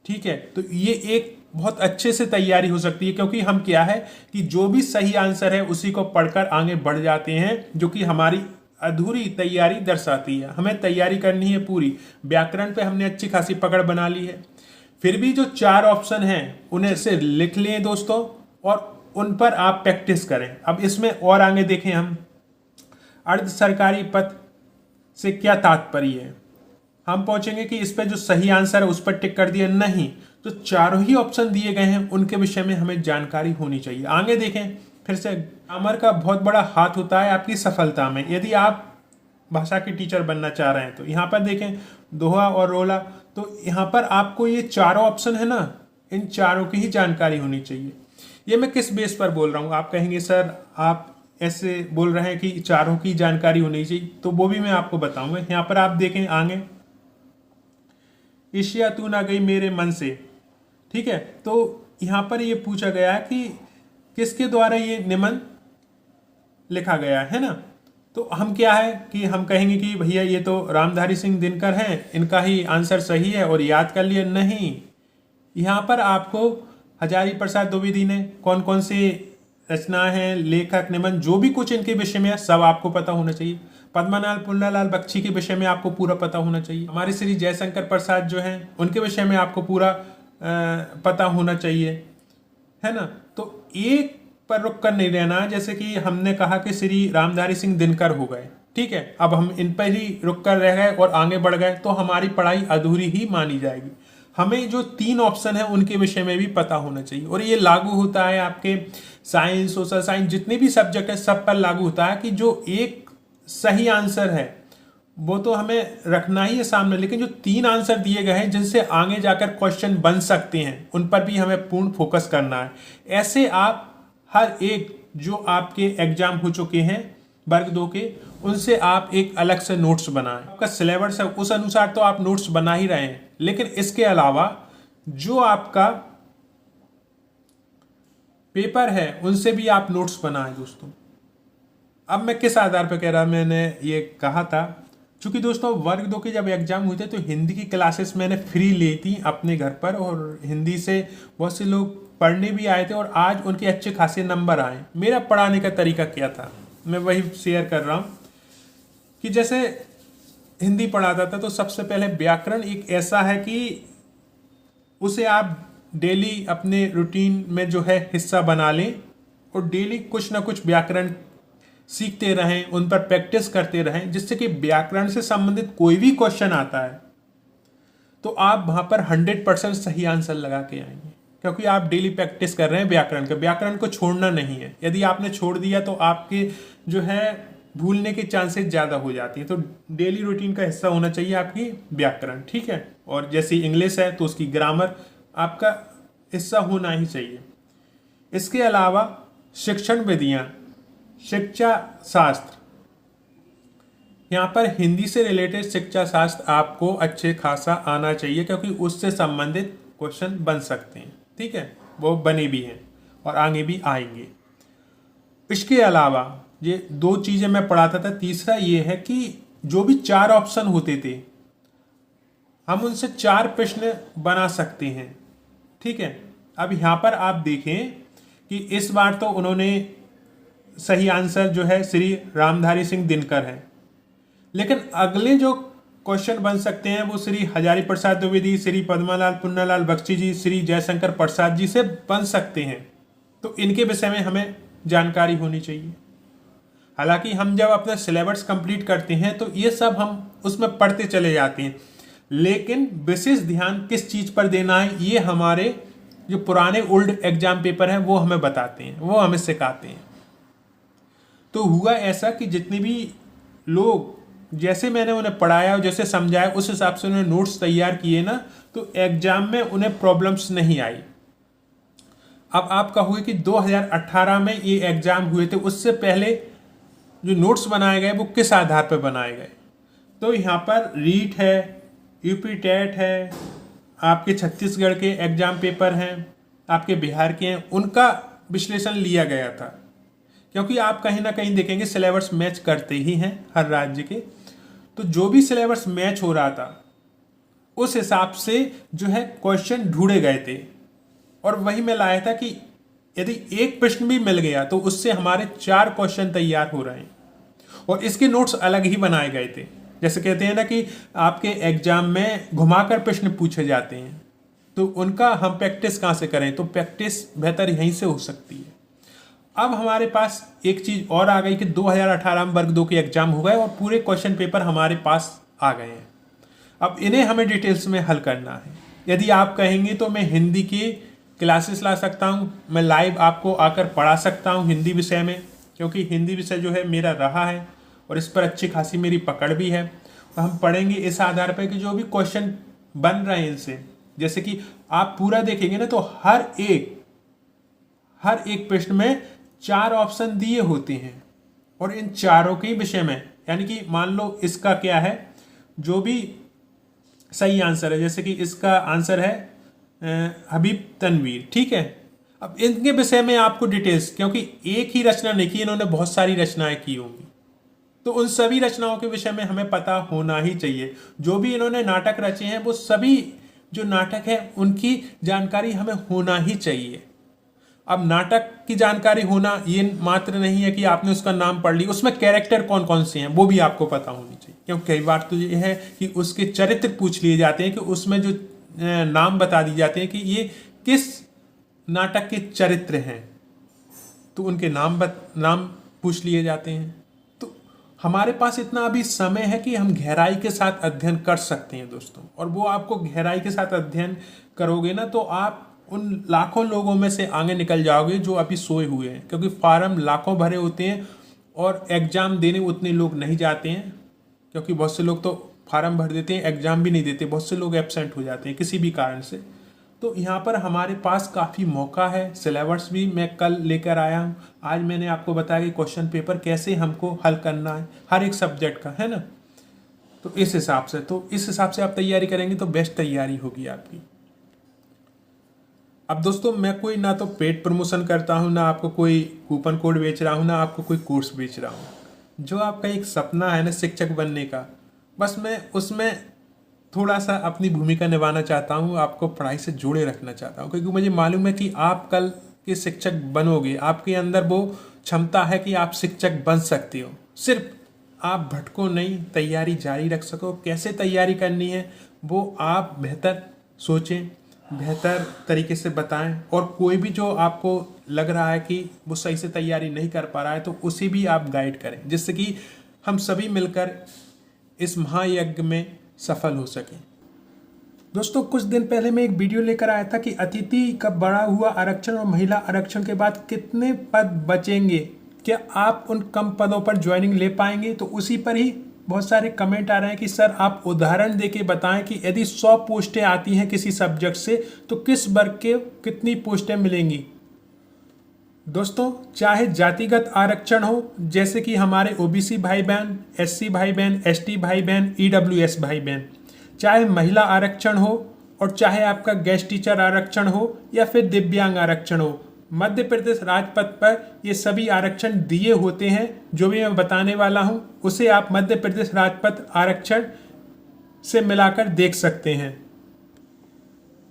ठीक है, तो ये एक बहुत अच्छे से तैयारी हो सकती है, क्योंकि हम क्या है कि जो भी सही आंसर है उसी को पढ़कर आगे बढ़ जाते हैं, जो कि हमारी अधूरी तैयारी दर्शाती है। हमें तैयारी करनी है पूरी। व्याकरण पे हमने अच्छी खासी पकड़ बना ली है, फिर भी जो 4 ऑप्शन हैं उन्हें से लिख लें दोस्तों, और उन पर आप प्रैक्टिस करें। अब इसमें और आगे देखें हम, अर्ध सरकारी पद से क्या तात्पर्य है। हम पहुंचेंगे कि इस पर जो सही आंसर है उस पर टिक कर दिया नहीं, तो चारों ही ऑप्शन दिए गए हैं उनके विषय में हमें जानकारी होनी चाहिए। आगे देखें फिर से, ग्रामर का बहुत बड़ा हाथ होता है आपकी सफलता में। यदि आप भाषा के टीचर बनना चाह रहे हैं तो यहाँ पर देखें दोहा और रोला, तो यहाँ पर आपको ये चारों ऑप्शन है ना, इन चारों की ही जानकारी होनी चाहिए। ये मैं किस बेस पर बोल रहा हूँ, आप कहेंगे सर आप ऐसे बोल रहे हैं कि चारों की जानकारी होनी चाहिए, तो वो भी मैं आपको बताऊंगा। यहाँ पर आप देखें आगे, ईशिया तू ना गई मेरे मन से। ठीक है, तो यहाँ पर ये पूछा गया है कि किसके द्वारा ये निबंध लिखा गया है ना, तो हम क्या है कि हम कहेंगे कि भैया ये तो रामधारी सिंह दिनकर हैं, इनका ही आंसर सही है और याद कर लिए। नहीं, यहाँ पर आपको हजारी प्रसाद द्विवेदी ने कौन कौन से रचना है, लेखक, निबंध, जो भी कुछ इनके विषय में है सब आपको पता होना चाहिए। पद्मनाल पुन्नालाल बख्शी के विषय में आपको पूरा पता होना चाहिए। हमारे श्री जयशंकर प्रसाद जो हैं उनके विषय में आपको पूरा पता होना चाहिए, है ना। तो एक पर रुक कर नहीं रहना, जैसे कि हमने कहा कि श्री रामधारी सिंह दिनकर हो गए, ठीक है, अब हम इन पर ही रुक कर रह गए और आगे बढ़ गए तो हमारी पढ़ाई अधूरी ही मानी जाएगी। हमें जो 3 ऑप्शन है उनके विषय में भी पता होना चाहिए, और ये लागू होता है आपके साइंस, सोशल साइंस, जितने भी सब्जेक्ट है सब पर लागू होता है कि जो एक सही आंसर है वो तो हमें रखना ही है सामने, लेकिन जो 3 आंसर दिए गए हैं जिनसे आगे जाकर क्वेश्चन बन सकते हैं उन पर भी हमें पूर्ण फोकस करना है। ऐसे आप हर एक जो आपके एग्जाम हो चुके हैं वर्ग 2 के, उनसे आप एक अलग से नोट्स बनाएं। आपका सिलेबस है उस अनुसार तो आप नोट्स बना ही रहे हैं, लेकिन इसके अलावा जो आपका पेपर है उनसे भी आप नोट्स बनाएं दोस्तों। अब मैं किस आधार पर कह रहा, मैंने ये कहा था क्योंकि दोस्तों वर्ग 2 के जब एग्जाम हुए थे तो हिंदी की क्लासेस मैंने फ्री ली थी अपने घर पर, और हिंदी से बहुत से लोग पढ़ने भी आए थे और आज उनके अच्छे खासे नंबर आए। मेरा पढ़ाने का तरीका क्या था मैं वही शेयर कर रहा हूँ कि जैसे हिंदी पढ़ाता था तो सबसे पहले व्याकरण एक ऐसा है कि उसे आप डेली अपने रूटीन में जो है हिस्सा बना लें, और डेली कुछ ना कुछ व्याकरण सीखते रहें, उन पर प्रैक्टिस करते रहें, जिससे कि व्याकरण से संबंधित कोई भी क्वेश्चन आता है तो आप वहाँ पर 100% सही आंसर लगा के आएंगे, क्योंकि आप डेली प्रैक्टिस कर रहे हैं व्याकरण का। व्याकरण को छोड़ना नहीं है, यदि आपने छोड़ दिया तो आपके जो है भूलने के चांसेस ज़्यादा हो जाती है। तो डेली रूटीन का हिस्सा होना चाहिए आपकी व्याकरण, ठीक है। और जैसे इंग्लिश है तो उसकी ग्रामर आपका हिस्सा होना ही चाहिए। इसके अलावा शिक्षण विधियाँ, शिक्षा शास्त्र, यहाँ पर हिंदी से रिलेटेड शिक्षा शास्त्र आपको अच्छे खासा आना चाहिए, क्योंकि उससे संबंधित क्वेश्चन बन सकते हैं, ठीक है, वो बने भी हैं और आगे भी आएंगे। इसके अलावा ये 2 चीज़ें मैं पढ़ाता था। तीसरा ये है कि जो भी 4 ऑप्शन होते थे हम उनसे 4 प्रश्न बना सकते हैं, ठीक है। अब यहाँ पर आप देखें कि इस बार तो उन्होंने सही आंसर जो है श्री रामधारी सिंह दिनकर है, लेकिन अगले जो क्वेश्चन बन सकते हैं वो श्री हजारी प्रसाद द्विवेदी, श्री पद्मनाल पुन्नालाल बख्शी जी, श्री जयशंकर प्रसाद जी से बन सकते हैं। तो इनके विषय में हमें जानकारी होनी चाहिए। हालांकि हम जब अपना सिलेबस कंप्लीट करते हैं तो ये सब हम उसमें पढ़ते चले जाते हैं, लेकिन विशेष ध्यान किस चीज़ पर देना है ये हमारे जो पुराने ओल्ड एग्जाम पेपर हैं वो हमें बताते हैं, वो हमें सिखाते हैं। तो हुआ ऐसा कि जितने भी लोग जैसे मैंने उन्हें पढ़ाया और जैसे समझाया उस हिसाब से उन्होंने नोट्स तैयार किए ना, तो एग्जाम में उन्हें प्रॉब्लम्स नहीं आई। अब आप कहोगे कि 2018 में ये एग्जाम हुए थे, उससे पहले जो नोट्स बनाए गए वो किस आधार पर बनाए गए। तो यहाँ पर रीट है, यूपी टेट है, आपके छत्तीसगढ़ के एग्जाम पेपर हैं, आपके बिहार के हैं, उनका विश्लेषण लिया गया था। क्योंकि आप कहीं ना कहीं देखेंगे सिलेबस मैच करते ही हैं हर राज्य के। तो जो भी सिलेबस मैच हो रहा था उस हिसाब से जो है क्वेश्चन ढूंढे गए थे, और वही मैं लाया था कि यदि एक प्रश्न भी मिल गया तो उससे हमारे 4 क्वेश्चन तैयार हो रहे हैं, और इसके नोट्स अलग ही बनाए गए थे। जैसे कहते हैं ना कि आपके एग्जाम में घुमाकर प्रश्न पूछे जाते हैं, तो उनका हम प्रैक्टिस कहाँ से करें, तो प्रैक्टिस बेहतर यहीं से हो सकती है। अब हमारे पास एक चीज़ और आ गई कि 2018 में वर्ग 2 के एग्जाम हो गए और पूरे क्वेश्चन पेपर हमारे पास आ गए हैं। अब इन्हें हमें डिटेल्स में हल करना है। यदि आप कहेंगे तो मैं हिंदी की क्लासेस ला सकता हूँ, मैं लाइव आपको आकर पढ़ा सकता हूँ हिंदी विषय में, क्योंकि हिंदी विषय जो है मेरा रहा है और इस पर अच्छी खासी मेरी पकड़ भी है। तो हम पढ़ेंगे इस आधार पर कि जो भी क्वेश्चन बन रहे हैं इनसे, जैसे कि आप पूरा देखेंगे ना तो हर एक प्रश्न में 4 ऑप्शन दिए होते हैं, और इन चारों के विषय में, यानी कि मान लो इसका क्या है, जो भी सही आंसर है, जैसे कि इसका आंसर है हबीब तनवीर, ठीक है। अब इनके विषय में आपको डिटेल्स, क्योंकि एक ही रचना नहीं की, इन्होंने बहुत सारी रचनाएं की होंगी, तो उन सभी रचनाओं के विषय में हमें पता होना ही चाहिए। जो भी इन्होंने नाटक रचे हैं वो सभी जो नाटक है उनकी जानकारी हमें होना ही चाहिए। अब नाटक की जानकारी होना ये मात्र नहीं है कि आपने उसका नाम पढ़ लिया, उसमें कैरेक्टर कौन कौन से हैं वो भी आपको पता होनी चाहिए, क्योंकि कई बार तो ये है कि उसके चरित्र पूछ लिए जाते हैं, कि उसमें जो नाम बता दी जाते हैं कि ये किस नाटक के चरित्र हैं, तो उनके नाम पूछ लिए जाते हैं। तो हमारे पास इतना अभी समय है कि हम गहराई के साथ अध्ययन कर सकते हैं दोस्तों, और वो आपको गहराई के साथ अध्ययन करोगे ना तो आप उन लाखों लोगों में से आगे निकल जाओगे जो अभी सोए हुए हैं, क्योंकि फार्म लाखों भरे होते हैं और एग्ज़ाम देने उतने लोग नहीं जाते हैं, क्योंकि बहुत से लोग तो फार्म भर देते हैं, एग्ज़ाम भी नहीं देते, बहुत से लोग एब्सेंट हो जाते हैं किसी भी कारण से। तो यहाँ पर हमारे पास काफ़ी मौका है। सिलेबस भी मैं कल लेकर आया हूँ, आज मैंने आपको बताया कि क्वेश्चन पेपर कैसे हमको हल करना है हर एक सब्जेक्ट का, है ना। तो इस हिसाब से आप तैयारी करेंगे तो बेस्ट तैयारी होगी आपकी। अब दोस्तों मैं कोई ना तो पेड प्रमोशन करता हूँ, ना आपको कोई कूपन कोड बेच रहा हूँ, ना आपको कोई कोर्स बेच रहा हूँ। जो आपका एक सपना है ना शिक्षक बनने का, बस मैं उसमें थोड़ा सा अपनी भूमिका निभाना चाहता हूँ, आपको पढ़ाई से जोड़े रखना चाहता हूँ, क्योंकि मुझे मालूम है कि आप कल के शिक्षक बनोगे, आपके अंदर वो क्षमता है कि आप शिक्षक बन सकते हो। सिर्फ आप भटको नहीं, तैयारी जारी रख सको। कैसे तैयारी करनी है वो आप बेहतर सोचें, बेहतर तरीके से बताएं, और कोई भी जो आपको लग रहा है कि वो सही से तैयारी नहीं कर पा रहा है तो उसे भी आप गाइड करें, जिससे कि हम सभी मिलकर इस महायज्ञ में सफल हो सकें। दोस्तों कुछ दिन पहले मैं एक वीडियो लेकर आया था कि अतिथि का बढ़ा हुआ आरक्षण और महिला आरक्षण के बाद कितने पद बचेंगे, क्या आप उन कम पदों पर ज्वाइनिंग ले पाएंगे। तो उसी पर ही बहुत सारे कमेंट आ रहे हैं कि सर आप उदाहरण देके बताएं कि यदि 100 पोस्टें आती हैं किसी सब्जेक्ट से तो किस वर्ग के कितनी पोस्टें मिलेंगी। दोस्तों चाहे जातिगत आरक्षण हो, जैसे कि हमारे ओबीसी भाई बहन, एससी भाई बहन, एसटी भाई बहन, ईडब्ल्यूएस भाई बहन, चाहे महिला आरक्षण हो, और चाहे आपका गेस्ट टीचर आरक्षण हो या फिर दिव्यांग आरक्षण हो, मध्य प्रदेश राजपथ पर ये सभी आरक्षण दिए होते हैं। जो भी मैं बताने वाला हूँ उसे आप मध्य प्रदेश राजपथ आरक्षण से मिलाकर देख सकते हैं।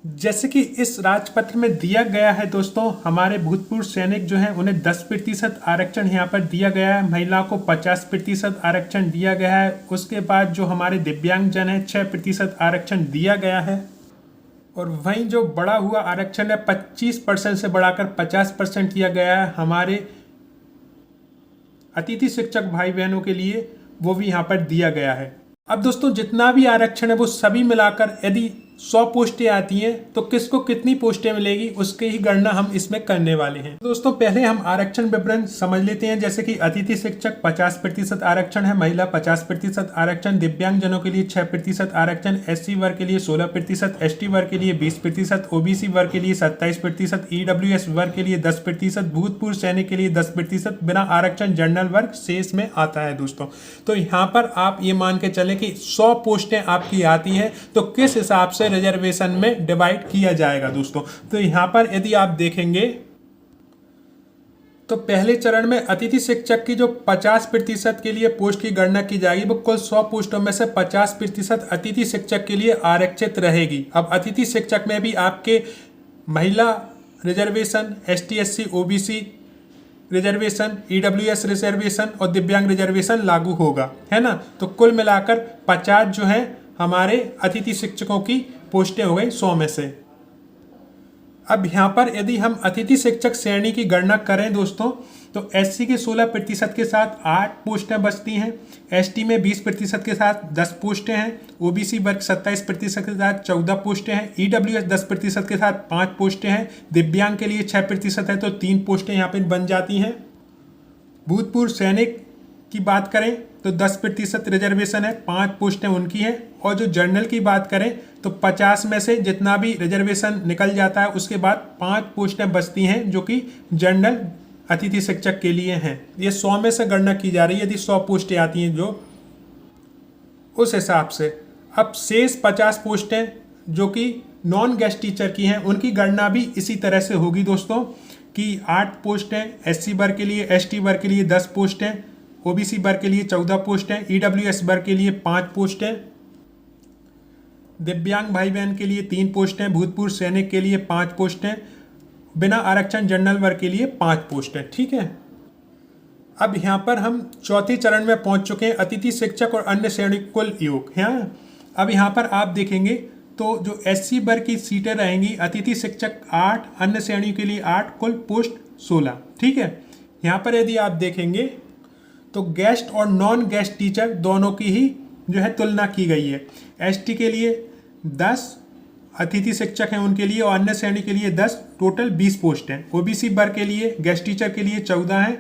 जैसे कि इस राजपत्र में दिया गया है दोस्तों, हमारे भूतपूर्व सैनिक जो हैं उन्हें 10% आरक्षण यहाँ पर दिया गया है, महिला को 50% आरक्षण दिया गया है। उसके बाद जो हमारे दिव्यांगजन हैं 6% आरक्षण दिया गया है, और वहीं जो बढ़ा हुआ आरक्षण है 25% से बढ़ाकर 50% किया गया है हमारे अतिथि शिक्षक भाई बहनों के लिए, वो भी यहाँ पर दिया गया है। अब दोस्तों जितना भी आरक्षण है वो सभी मिलाकर यदि 100 पोस्टें आती हैं तो किसको कितनी पोस्टें मिलेगी उसकी ही गणना हम इसमें करने वाले हैं। दोस्तों पहले हम आरक्षण विवरण समझ लेते हैं। जैसे कि अतिथि शिक्षक 50% आरक्षण है, महिला 50% आरक्षण, दिव्यांगजनों के लिए 6% आरक्षण, एससी वर्ग के लिए 16%, एसटी वर्ग के लिए 20%, ओबीसी वर्ग के लिए 27%, ईडब्ल्यूएस वर्ग के लिए 10%, भूतपूर्व सैनिक के लिए 10%, बिना आरक्षण जनरल वर्ग शेष में आता है। दोस्तों तो यहाँ पर आप ये मान के चले कि 100 पोस्टें आपकी आती हैं तो किस हिसाब से रिजर्वेशन में डिवाइड किया जाएगा। दोस्तों तो यहाँ पर यदि आप देखेंगे तो पहले चरण में अतिथि शिक्षक की जो 50% के लिए पोस्ट की गणना की जाएगी वो कुल 100 पोस्टों में से 50% अतिथि शिक्षक के लिए आरक्षित रहेगी। अब अतिथि शिक्षक में भी आपके महिला reservation, ST SC OBC reservation, EWS reservation और दिव्यांग रिजर्वेशन लागू होगा, है ना। तो कुल मिलाकर 50 जो है हमारे अतिथि शिक्षकों की पोस्टें हो गई 100 में से। अब यहाँ पर यदि हम अतिथि शिक्षक श्रेणी की गणना करें दोस्तों, तो SC के 16% के साथ 8 पोस्टें बचती हैं, ST में 20% के साथ 10 पोस्टें हैं, OBC वर्ग 27% के साथ 14 पोस्टें हैं, EWS 10% के साथ 5 पोस्टें हैं, दिव्यांग के लिए 6% है तो 3 पोस्टें यहाँ पर बन जाती हैं। भूतपूर्व सैनिक की बात करें तो 10% रिजर्वेशन है, 5 पोस्टें उनकी हैं। और जो जनरल की बात करें तो 50 में से जितना भी रिजर्वेशन निकल जाता है उसके बाद 5 पोस्टें बचती हैं जो कि जनरल अतिथि शिक्षक के लिए हैं। ये 100 में से गणना की जा रही है, यदि 100 पोस्टें आती हैं जो उस हिसाब से। अब शेष 50 पोस्टें जो कि नॉन गेस्ट टीचर की हैं उनकी गणना भी इसी तरह से होगी दोस्तों कि 8 पोस्टें SC वर्ग के लिए, ST वर्ग के लिए 10 पोस्टें, OBC वर्ग के लिए 14 पोस्टें, EWS वर्ग के लिए 5 पोस्टें, दिव्यांग भाई बहन के लिए 3 पोस्टें, भूतपूर्व सैनिक के लिए 5 पोस्टें, बिना आरक्षण जनरल वर्ग के लिए 5 पोस्टें। ठीक है। अब यहाँ पर हम चौथे चरण में पहुँच चुके हैं, अतिथि शिक्षक और अन्य श्रेणी कुल योग है। अब यहाँ पर आप देखेंगे तो जो SC वर्ग की सीटें रहेंगी, अतिथि शिक्षक 8, अन्य श्रेणी के लिए 8, कुल पोस्ट 16। ठीक है। यहाँ पर यदि आप देखेंगे तो गेस्ट और नॉन गेस्ट टीचर दोनों की ही जो है तुलना की गई है। ST के लिए 10 अतिथि शिक्षक हैं उनके लिए और अन्य श्रेणी के लिए 10, टोटल 20 पोस्ट हैं। OBC वर्ग के लिए गेस्ट टीचर के लिए 14 हैं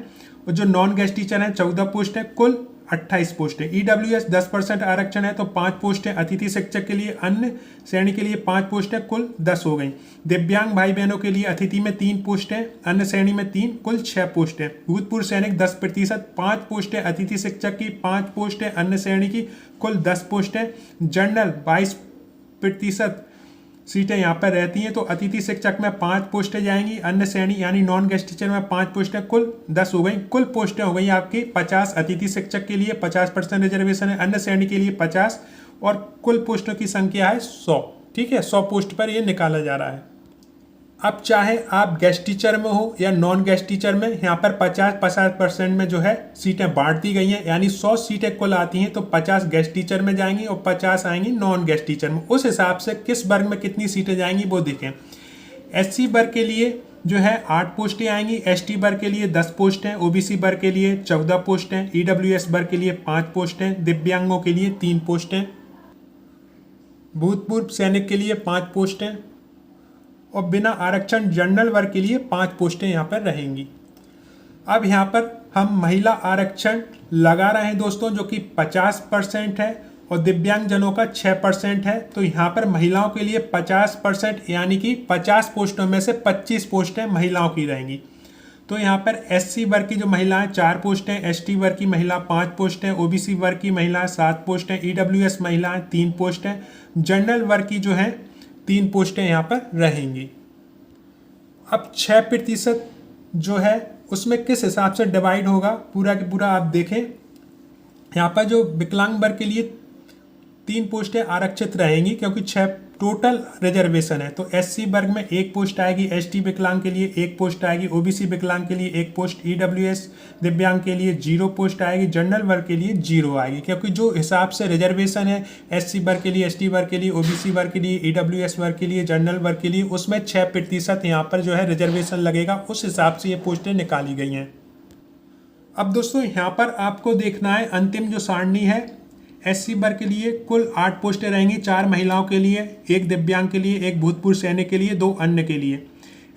और जो नॉन गेस्ट टीचर हैं 14 पोस्ट हैं, कुल 28 पोस्ट है। EWS 10% आरक्षण है तो 5 पोस्ट है अतिथि शिक्षक के लिए, अन्य श्रेणी के लिए 5 पोस्ट है, कुल 10 हो गई। दिव्यांग भाई बहनों के लिए अतिथि में 3 पोस्ट है, अन्य श्रेणी में 3, कुल 6 पोस्ट है। भूतपूर्व सैनिक 10%, 5 पोस्ट है अतिथि शिक्षक की, 5 पोस्ट है अन्य श्रेणी की, कुल 10 पोस्ट है। जनरल 22% सीटें यहाँ पर रहती हैं तो अतिथि शिक्षक में 5 पोस्टें जाएंगी, अन्य श्रेणी यानी नॉन गेस्ट टीचर में 5 पोस्टें, कुल 10 हो गई। कुल पोस्टें हो गई आपकी 50 अतिथि शिक्षक के लिए, 50% रिजर्वेशन है, अन्य श्रेणी के लिए 50 और कुल पोस्टों की संख्या है 100। ठीक है, 100 पोस्ट पर ये निकाला जा रहा है। अब चाहे आप गेस्ट टीचर में हो या नॉन गेस्ट टीचर में, यहाँ पर 50% में जो है सीटें बांट दी गई हैं, यानी 100 सीटें कुल आती हैं तो 50 गेस्ट टीचर में जाएंगी और 50 आएंगी नॉन गेस्ट टीचर में। उस हिसाब से किस वर्ग में कितनी सीटें जाएंगी वो देखें। SC वर्ग के लिए जो है 8 पोस्टें आएंगी, ST वर्ग के लिए 10 पोस्ट हैं, OBC वर्ग के लिए 14 पोस्ट हैं, EWS वर्ग के लिए 5 पोस्ट हैं, दिव्यांगों के लिए 3 पोस्ट हैं, भूतपूर्व सैनिक के लिए 5 पोस्ट हैं और बिना आरक्षण जनरल वर्ग के लिए 5 पोस्टें यहाँ पर रहेंगी। अब यहाँ पर हम महिला आरक्षण लगा रहे हैं दोस्तों जो कि 50% है और दिव्यांगजनों का 6% है। तो यहाँ पर महिलाओं के लिए 50% यानी कि 50 पोस्टों में से 25 पोस्टें महिलाओं की रहेंगी। तो यहाँ पर SC वर्ग की जो महिलाएं 4 पोस्टें, ST वर्ग की महिला 5 पोस्टें, OBC वर्ग की महिलाएं 7 पोस्टें, EWS महिलाएं 3 पोस्टें, जनरल वर्ग की जो है 3 पोस्टें यहाँ पर रहेंगी। अब 6% जो है उसमें किस हिसाब से डिवाइड होगा पूरा की पूरा आप देखें। यहाँ पर जो विकलांग वर्ग के लिए 3 पोस्टें आरक्षित रहेंगी क्योंकि 6 टोटल रिजर्वेशन है। तो SC वर्ग में 1 पोस्ट आएगी, ST विकलांग के लिए 1 पोस्ट आएगी, OBC विकलांग के लिए 1 पोस्ट, EWS दिव्यांग के लिए 0 पोस्ट आएगी, जनरल वर्ग के लिए 0 आएगी। क्योंकि जो हिसाब से रिजर्वेशन है SC वर्ग के लिए, ST वर्ग के लिए, OBC वर्ग के लिए, EWS वर्ग के लिए, जनरल वर्ग के लिए, उसमें 6% यहाँ पर जो है रिजर्वेशन लगेगा, उस हिसाब से ये पोस्टें निकाली गई हैं। अब दोस्तों यहाँ पर आपको देखना है अंतिम जो सारणी है। SC वर्ग के लिए कुल 8 पोस्टें रहेंगी, 4 महिलाओं के लिए, 1 दिव्यांग के लिए, 1 भूतपूर्व सैनिक के लिए, 2 अन्य के लिए।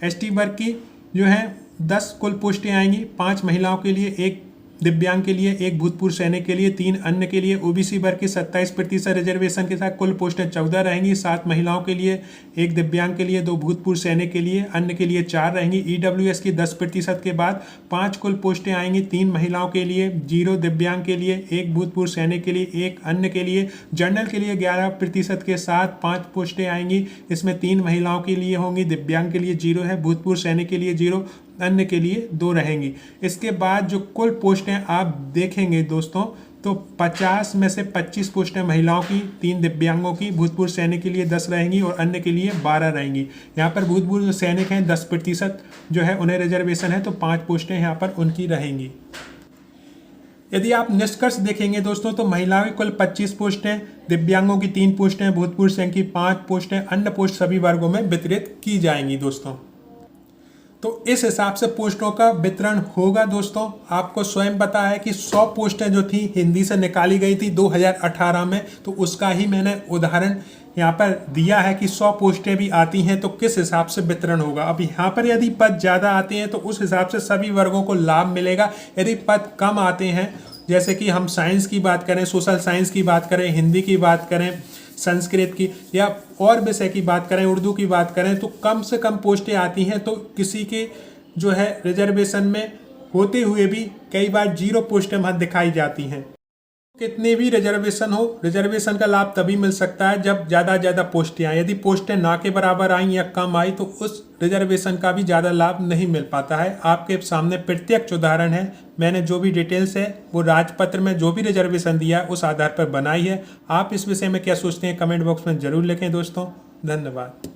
ST वर्ग की जो है 10 कुल पोस्टें आएंगी, 5 महिलाओं के लिए, 1 दिव्यांग के लिए, 1 भूतपूर्व सैनिक के लिए, 3 अन्य के लिए। OBC वर्ग की 27% रिजर्वेशन के साथ कुल पोस्टें 14 रहेंगी, 7 महिलाओं के लिए, 1 दिव्यांग के लिए, 2 भूतपूर्व सैनिक के लिए, अन्य के लिए 4 रहेंगी। EWS की 10% के बाद 5 कुल पोस्टें आएंगी, 3 महिलाओं के लिए, 0 दिव्यांग के लिए, 1 भूतपूर्व सैनिक के लिए, 1 अन्य के लिए। जनरल के लिए 11% के साथ 5 पोस्टें आएंगी, इसमें 3 महिलाओं के लिए होंगी, दिव्यांग के लिए 0 है, भूतपूर्व सैनिक के लिए 0, अन्य के लिए 2 रहेंगी। इसके बाद जो कुल पोस्टें आप देखेंगे दोस्तों, तो 50 में से 25 पोस्टें महिलाओं की, 3 दिव्यांगों की, भूतपूर्व सैनिक के लिए 10 रहेंगी और अन्य के लिए 12 रहेंगी। यहाँ पर भूतपूर्व जो सैनिक हैं 10% जो है उन्हें रिजर्वेशन है, तो 5 पोस्टें यहाँ पर उनकी रहेंगी। यदि आप निष्कर्ष देखेंगे दोस्तों, तो महिलाओं की कुल 25 पोस्टें, दिव्यांगों की 3 पोस्टें, भूतपूर्व सैनिक की 5 पोस्टें, अन्य पोस्ट सभी वर्गों में वितरित की जाएंगी दोस्तों। तो इस हिसाब से पोस्टों का वितरण होगा दोस्तों। आपको स्वयं पता है कि 100 पोस्टें जो थी हिंदी से निकाली गई थी 2018 में, तो उसका ही मैंने उदाहरण यहाँ पर दिया है कि 100 पोस्टें भी आती हैं तो किस हिसाब से वितरण होगा। अब यहाँ पर यदि पद ज़्यादा आते हैं तो उस हिसाब से सभी वर्गों को लाभ मिलेगा। यदि पद कम आते हैं, जैसे कि हम साइंस की बात करें, सोशल साइंस की बात करें, हिंदी की बात करें, संस्कृत की या और विषय की बात करें, उर्दू की बात करें, तो कम से कम पोस्टें आती हैं, तो किसी के जो है रिजर्वेशन में होते हुए भी कई बार 0 पोस्टें वहाँ दिखाई जाती हैं। कितने भी रिजर्वेशन हो, रिजर्वेशन का लाभ तभी मिल सकता है जब ज़्यादा पोस्टें आए। यदि पोस्टें ना के बराबर आई या कम आई तो उस रिजर्वेशन का भी ज़्यादा लाभ नहीं मिल पाता है। आपके सामने प्रत्यक्ष उदाहरण है। मैंने जो भी डिटेल्स है वो राजपत्र में जो भी रिजर्वेशन दिया है उस आधार पर बनाई है। आप इस विषय में क्या सोचते हैं कमेंट बॉक्स में ज़रूर लिखें दोस्तों। धन्यवाद।